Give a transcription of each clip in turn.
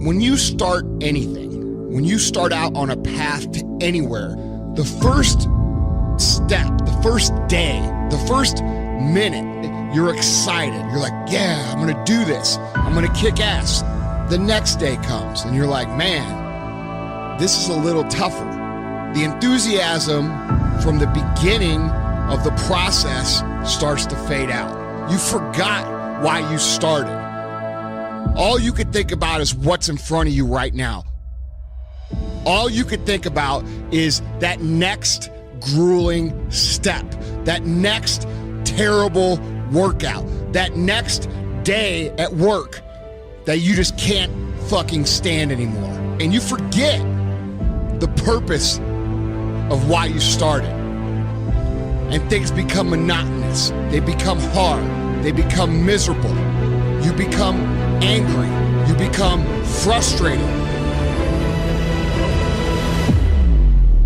When you start anything, when you start out on a path to anywhere, the first step, the first day, the first minute, you're excited. You're like, yeah, I'm gonna do this. I'm gonna kick ass. The next day comes and you're like, man, this is a little tougher. The enthusiasm from the beginning of the process starts to fade out. You forgot why you started. All you could think about is what's in front of you right now. All you could think about is that next grueling step, that next terrible workout, that next day at work that you just can't fucking stand anymore. And you forget the purpose of why you started. And things become monotonous. They become hard. They become miserable. You become angry. You become frustrated.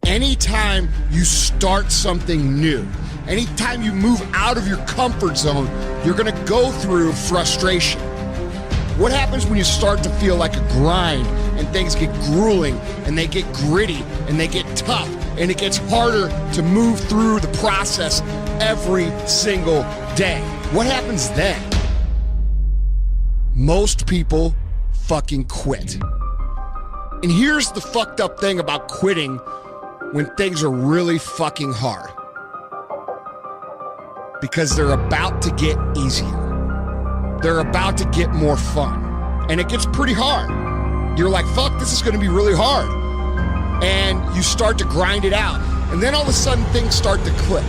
Anytime you start something new, anytime you move out of your comfort zone, you're gonna go through frustration. What happens when you start to feel like a grind and things get grueling and they get gritty and they get tough and it gets harder to move through the process every single day? What happens then? Most people fucking quit. And here's the fucked up thing about quitting when things are really fucking hard. Because they're about to get easier. They're about to get more fun. And it gets pretty hard. You're like, fuck, this is gonna be really hard. And you start to grind it out. And then all of a sudden things start to click.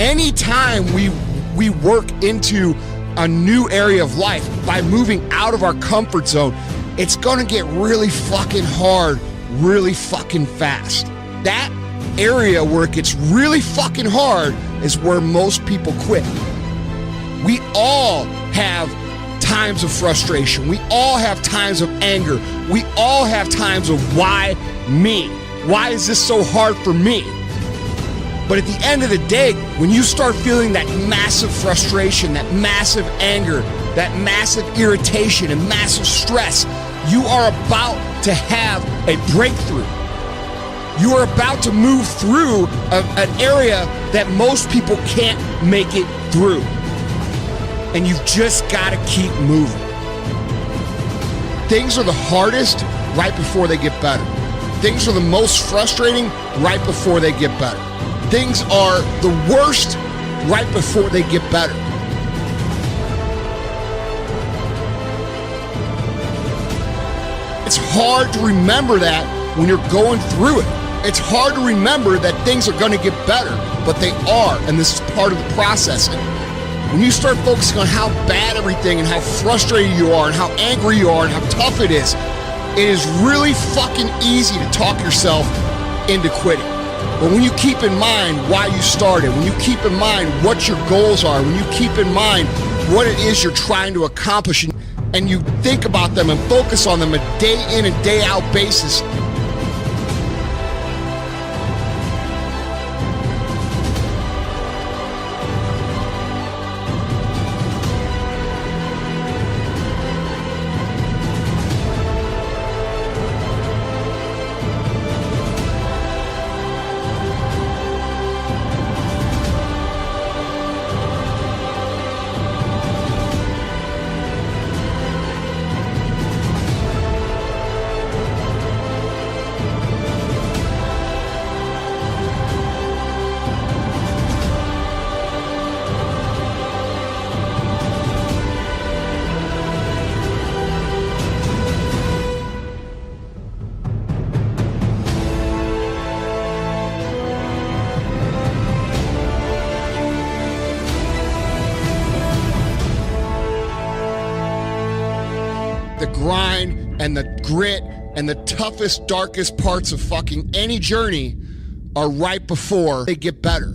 Anytime we work into a new area of life by moving out of our comfort zone, it's gonna get really fucking hard, really fucking fast. That area where it gets really fucking hard is where most people quit. We all have times of frustration. We all have times of anger. We all have times of why me? Why is this so hard for me? But at the end of the day, when you start feeling that massive frustration, that massive anger, that massive irritation and massive stress, you are about to have a breakthrough. You are about to move through an area that most people can't make it through. And you've just got to keep moving. Things are the hardest right before they get better. Things are the most frustrating right before they get better. Things are the worst right before they get better. It's hard to remember that when you're going through it. It's hard to remember that things are going to get better, but they are, and this is part of the process. And when you start focusing on how bad everything and how frustrated you are and how angry you are and how tough it is really fucking easy to talk yourself into quitting. But when you keep in mind why you started, when you keep in mind what your goals are, when you keep in mind what it is you're trying to accomplish, and you think about them and focus on them a day in and day out basis, the grind and the grit and the toughest, darkest parts of fucking any journey are right before they get better.